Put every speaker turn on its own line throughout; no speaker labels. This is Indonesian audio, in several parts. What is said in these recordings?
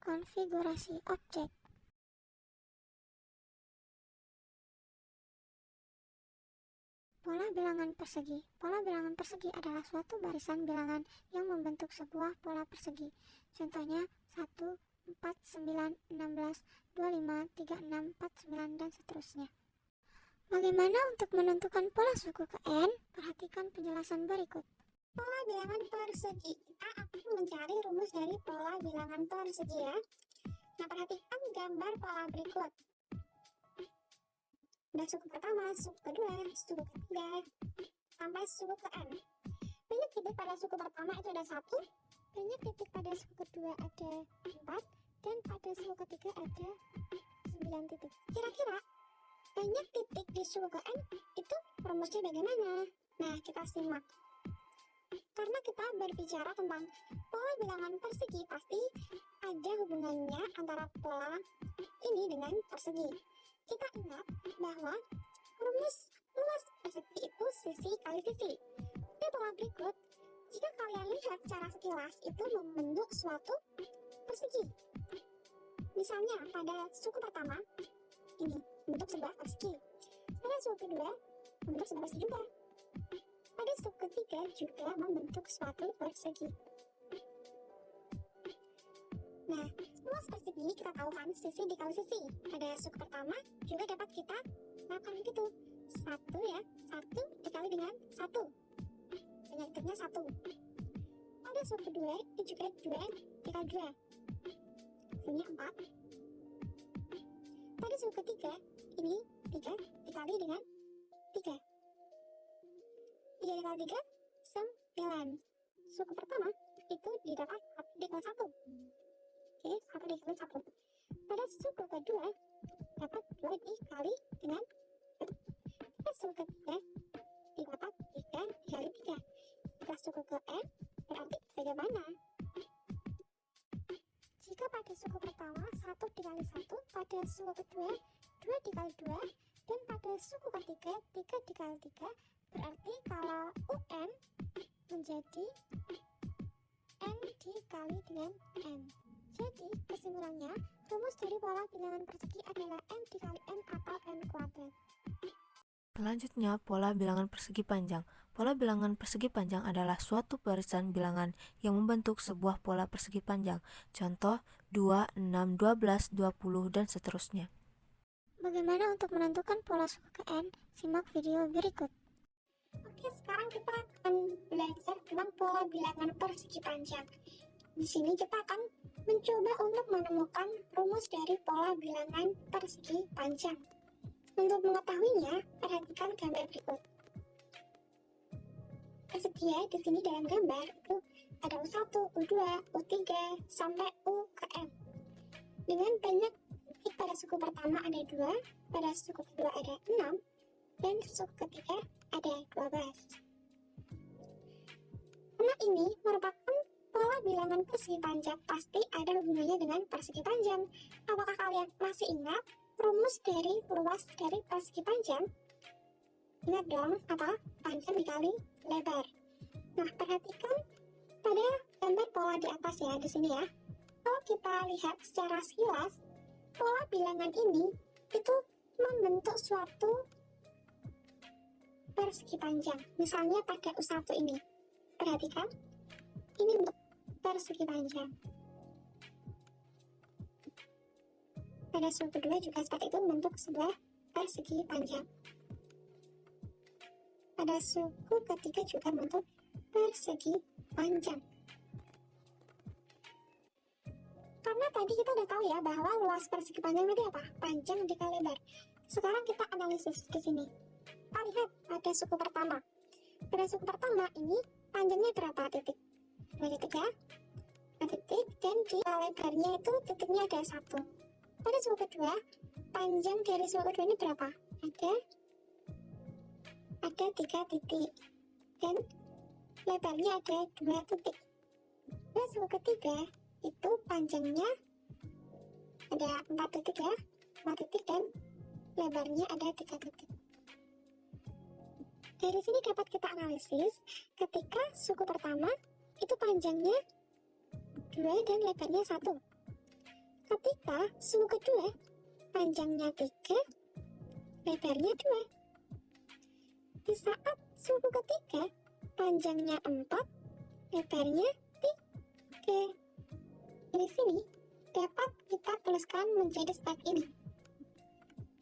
Konfigurasi objek. Pola bilangan persegi. Pola bilangan persegi adalah suatu barisan bilangan yang membentuk sebuah pola persegi. Contohnya 1, 4, 9, 16, 25, 36, 49, dan seterusnya. Bagaimana untuk menentukan pola suku ke N? Perhatikan penjelasan berikut. Pola bilangan persegi. Kita akan mencari rumus dari pola bilangan persegi ya. Nah, perhatikan gambar pola berikut. Ada suku pertama, suku kedua, suku ketiga, sampai suku ke N. Banyak titik pada suku pertama itu ada 1, banyak titik pada suku kedua ada 4, dan pada suku ketiga ada 9 titik. Kira-kira banyak titik di suku ke N itu rumusnya bagaimana? Nah, kita simak. Karena kita berbicara tentang pola bilangan persegi, pasti ada hubungannya antara pola ini dengan persegi. Kita ingat bahwa rumus luas persegi itu sisi kali sisi. Di pola berikut, jika kalian lihat secara sekilas itu membentuk suatu persegi. Misalnya pada suku pertama, ini membentuk sebuah persegi. Pada suku kedua, membentuk sebuah persegi juga. Pada suku ketiga juga membentuk suatu persegi. Nah, luas persegi kita tahu kan sisi dikali sisi. Pada suku pertama juga dapat kita lakukan begitu. 1 ya, 1 dikali dengan 1. Banyak titiknya 1. Pada suku kedua itu juga 2 dikali 2. Hasilnya 4. Pada suku ketiga ini 3 dikali dengan 3. 3 dikali 3, 9. Suku pertama itu didapat 1 dikali 1. Oke, 1 dikali 1. Pada suku kedua dapat 2 dikali dengan 1. Pada suku ketiga didapat 3 dikali 3. Pada suku ke N berarti bagaimana? Jika pada suku pertama 1 dikali 1, pada suku kedua 2 dikali 2, dan pada suku ketiga 3 dikali 3, berarti kalau UN menjadi N dikali dengan N. Jadi kesimpulannya, rumus dari pola bilangan persegi adalah M dikali N atau N kuadrat.
Selanjutnya, pola bilangan persegi panjang. Pola bilangan persegi panjang adalah suatu barisan bilangan yang membentuk sebuah pola persegi panjang. Contoh 2, 6, 12, 20, dan seterusnya.
Bagaimana untuk menentukan pola suku ke N? Simak video berikut. Oke, sekarang kita akan belajar tentang pola bilangan persegi panjang. Di sini kita akan mencoba untuk menemukan rumus dari pola bilangan persegi panjang. Untuk mengetahuinya, perhatikan gambar berikut. Persegi ya, di sini dalam gambar itu ada U1, U2, U3, sampai U ke M. Dengan banyak titik pada suku pertama ada 2, pada suku kedua ada 6, dan suku ketiga ada 12. Karena ini merupakan pola bilangan persegi panjang, pasti ada hubungannya dengan persegi panjang. Apakah kalian masih ingat rumus dari luas dari persegi panjang? Ingat dong, apa? Panjang dikali lebar. Nah, perhatikan pada gambar pola di atas ya, di sini ya. Kalau kita lihat secara sekilas, pola bilangan ini itu membentuk suatu persegi panjang. Misalnya pada U1 ini. Perhatikan, ini untuk persegi panjang. Pada suku kedua juga seperti itu, membentuk sebuah persegi panjang. Pada suku ketiga juga membentuk persegi panjang. Karena tadi kita udah tahu ya bahwa luas persegi panjang tadi apa? Panjang dikali lebar. Sekarang kita analisis di sini. Kita lihat pada suku pertama. Pada suku pertama ini panjangnya berapa titik? 2 titik ya. 2 titik, dan di lebarnya itu titiknya ada 1. Pada suku kedua, panjang dari suku kedua ini berapa? Ada 3 titik, dan lebarnya ada 2 titik. Pada suku ketiga itu panjangnya ada 4 titik ya, 4 titik, dan lebarnya ada 3 titik. Dari sini dapat kita analisis ketika suku pertama itu panjangnya 2 dan lebarnya 1. Ketika suku kedua panjangnya 3, lebarnya 2. Di saat suku ketiga panjangnya 4, lebarnya 3. Di sini dapat kita tuliskan menjadi seperti ini.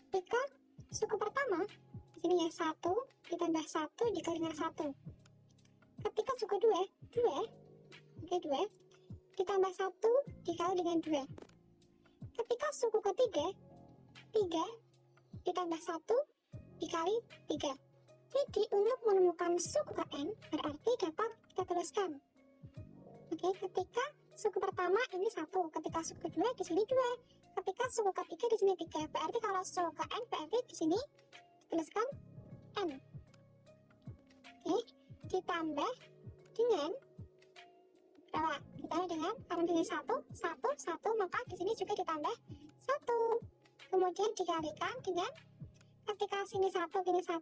Jika suku pertama, di sini ya 1 ditambah 1 dikali dengan 1. Ketika suku 2 ditambah 1 dikali dengan 2. Ketika suku ketiga 3 ditambah 1 dikali 3. Jadi untuk menemukan suku ke n berarti dapat kita tuliskan. Oke, ketika suku pertama ini 1, ketika suku kedua di sini 2, ketika suku ketiga di sini 3. Berarti kalau suku ke n berarti di sini tuliskan n. Oke, ditambah dengan berapa? Ditambah dengan, karena di sini 1, maka di sini juga ditambah 1. Kemudian dikalikan dengan, ketika sini 1, sini 1,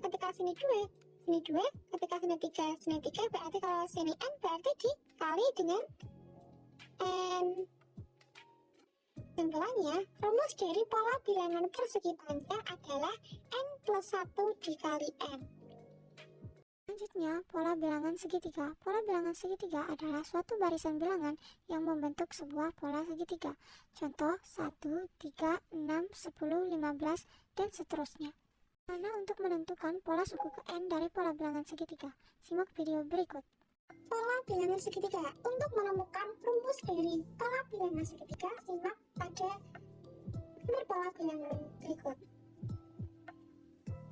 ketika sini 2, sini 2, ketika sini 3, sini 3, berarti kalau sini n berarti dikali dengan n. Kesimpulannya, rumus dari pola bilangan persegi panjang adalah n plus 1 dikali n. Selanjutnya, pola bilangan segitiga. Pola bilangan segitiga adalah suatu barisan bilangan yang membentuk sebuah pola segitiga. Contoh 1, 3, 6, 10, 15, dan seterusnya. Mana untuk menentukan pola suku ke n dari pola bilangan segitiga? Simak video berikut. Pola bilangan segitiga. Untuk menemukan rumus dari pola bilangan segitiga, simak pada gambar pola bilangan berikut.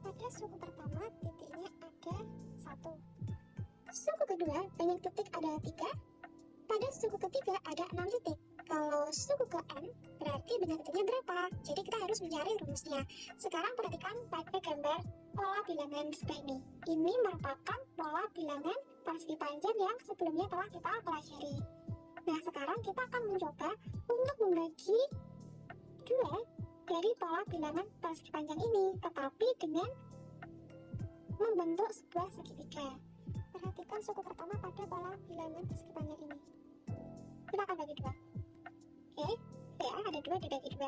Pada suku pertama, titiknya ada 1. Suku kedua, banyak titik ada 3. Pada suku ketiga ada 6 titik. Kalau suku ke n, berarti banyak titiknya berapa? Jadi kita harus mencari rumusnya. Sekarang perhatikan pada gambar pola bilangan sebelah ini. Ini merupakan pola bilangan persegi panjang yang sebelumnya telah kita pelajari. Nah, sekarang kita akan mencoba untuk membagi 2 dari pola bilangan persegi panjang ini, tetapi dengan membentuk sebuah segitiga. Perhatikan suku pertama pada pola bilangan persegi panjang ini. Kita akan bagi 2. Oke, ya ada 2 dibagi 2. 1.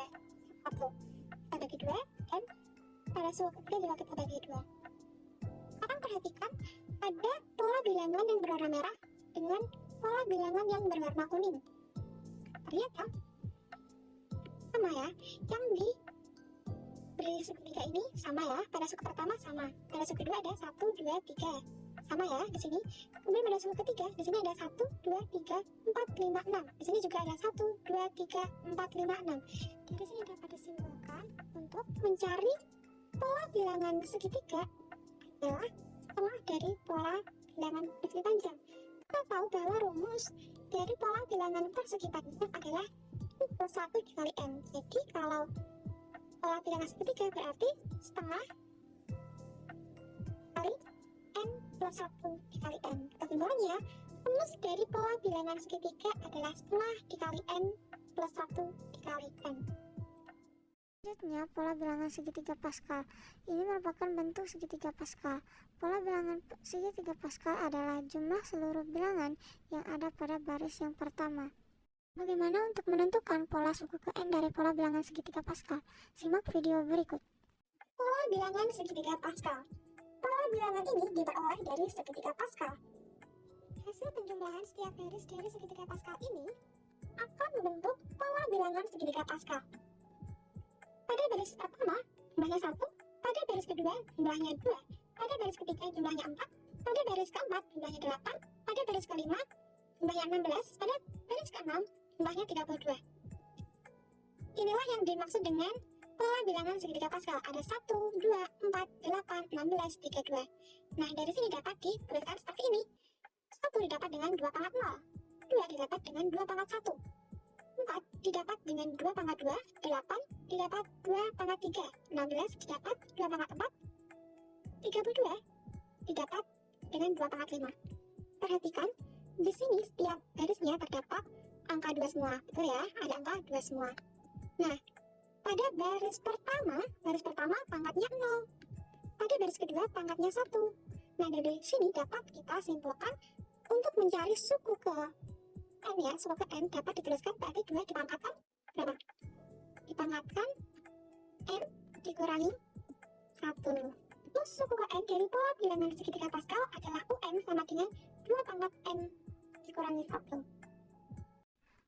Kita bagi 2 dan pada suku ketiga juga kita bagi 2. Sekarang perhatikan ada pola bilangan yang berwarna merah dengan pola bilangan yang berwarna kuning. Ternyata sama ya, yang di beri segitiga ini sama ya, pada suku pertama sama, pada suku kedua ada 1, 2, 3 sama ya di sini. Kemudian pada suku ketiga di sini ada 1, 2, 3, 4, 5, 6. Di sini juga ada 1, 2, 3, 4, 5, 6. Dari sini dapat disimpulkan untuk mencari pola bilangan segitiga adalah setengah dari pola bilangan persegi panjang. Kita tahu bahwa rumus dari pola bilangan persegi panjang adalah n plus 1 dikali n. Jadi kalau pola bilangan segitiga berarti setengah kali n plus 1 dikali n. Kesimpulannya, rumus dari pola bilangan segitiga adalah setengah dikali n plus 1 dikali n. Selanjutnya, pola bilangan segitiga Pascal. Ini merupakan bentuk segitiga Pascal. Pola bilangan segitiga Pascal adalah jumlah seluruh bilangan yang ada pada baris yang pertama. Bagaimana untuk menentukan pola suku ke n dari pola bilangan segitiga Pascal? Simak video berikut. Pola bilangan segitiga Pascal. Pola bilangan ini diperoleh dari segitiga Pascal. Hasil penjumlahan setiap baris dari segitiga Pascal ini akan membentuk pola bilangan segitiga Pascal. Pada baris pertama, jumlahnya 1, pada baris kedua, jumlahnya 2, pada baris ketiga, jumlahnya 4, pada baris keempat, jumlahnya 8, pada baris kelima, jumlahnya 16, pada baris keenam, jumlahnya 32. Inilah yang dimaksud dengan pola bilangan segitiga Pascal. Ada 1, 2, 4, 8, 16, 32. Nah, dari sini dapat dituliskan seperti ini. 1 didapat dengan 2 pangkat 0, 2 didapat dengan 2 pangkat 1, 4 didapat dengan 2 pangkat 2, 8 didapat 2 pangkat 3, 16 didapat 2 pangkat 4, 32 didapat dengan 2 pangkat 5. Perhatikan, di sini setiap garisnya terdapat angka 2 semua. Betul ya, ada angka 2 semua. Nah, pada baris pertama pangkatnya 0. Pada baris kedua pangkatnya 1. Nah, dari sini dapat kita simpulkan untuk mencari suku ke n ya, suku ke n dapat dituliskan berarti 2 dipangkatkan berapa? dikurangi 1. Terus suku KN dari pola bilangan segitiga Pascal adalah UN sama dengan 2 pangkat N dikurangi 1.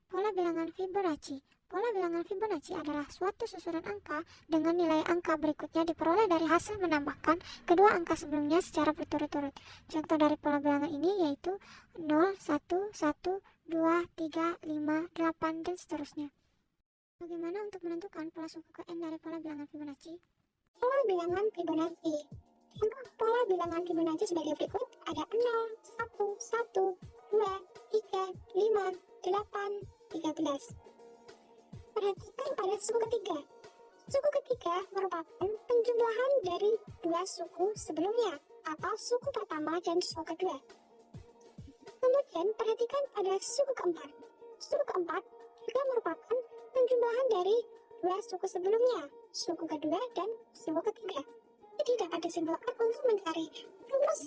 Pola bilangan Fibonacci. Pola bilangan Fibonacci adalah suatu susunan angka dengan nilai angka berikutnya diperoleh dari hasil menambahkan kedua angka sebelumnya secara berturut-turut. Contoh dari pola bilangan ini yaitu 0, 1, 1, 2, 3, 5, 8, dan seterusnya. Bagaimana untuk menentukan pola suku KN dari pola bilangan Fibonacci? Pola bilangan Fibonacci. Contoh pola bilangan Fibonacci sebagai berikut. Ada 0, 1, 1, 2, 3, 5, 8, 13. Perhatikan pada suku ketiga. Suku ketiga merupakan penjumlahan dari dua suku sebelumnya, atau suku pertama dan suku kedua. Kemudian perhatikan pada suku keempat. Suku keempat juga merupakan penjumlahan dari dua suku sebelumnya, suku kedua dan suku ketiga. Jadi dapat disimpulkan untuk mencari rumus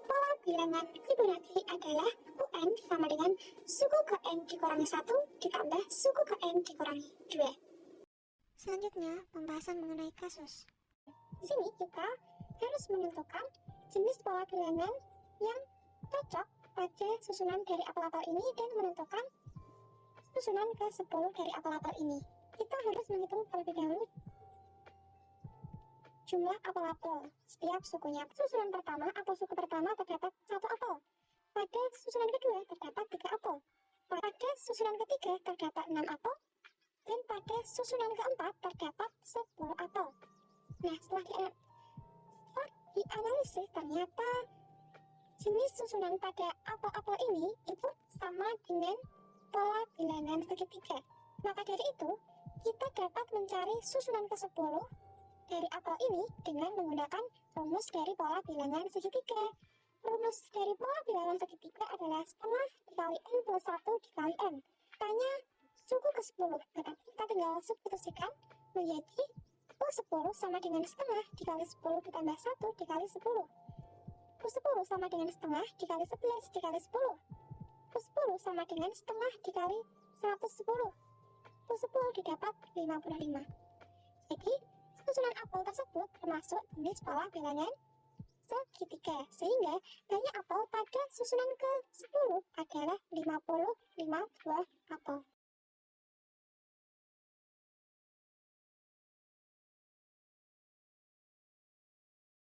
pola bilangan Fibonacci adalah UN sama dengan suku ke N dikurangi 1 ditambah suku ke N dikurangi 2. Selanjutnya, pembahasan mengenai kasus. Di sini kita harus menentukan jenis pola bilangan yang cocok pada susunan dari apel-apel ini dan menentukan susunan ke-10 dari apel-apel ini. Kita harus menghitung terlebih dahulu jumlah apel-apel setiap sukunya. Susunan pertama atau suku pertama terdapat 1 apel. Pada susunan kedua terdapat 3 apel. Pada susunan ketiga terdapat 6 apel. Dan pada susunan keempat terdapat 10 apel. Nah, setelah dianalisis ternyata jenis susunan pada apel-apel ini itu sama dengan pola bilangan segitiga. Maka dari itu, kita dapat mencari susunan ke-10 dari apel ini dengan menggunakan rumus dari pola bilangan segitiga. Rumus dari pola bilangan segitiga adalah setengah dikali N plus 1 dikali N. Tanya suku ke-10, tetapi kita tinggal substitusikan menjadi U10 sama dengan setengah dikali 10 ditambah 1 dikali 10. U10 sama dengan setengah dikali 11 dikali 10. U10 sama dengan setengah dikali 110. U10 didapat 55. Jadi, susunan apel tersebut termasuk jenis pola bilangan segitiga, sehingga banyak apel pada susunan ke-10 adalah 55 buah apel.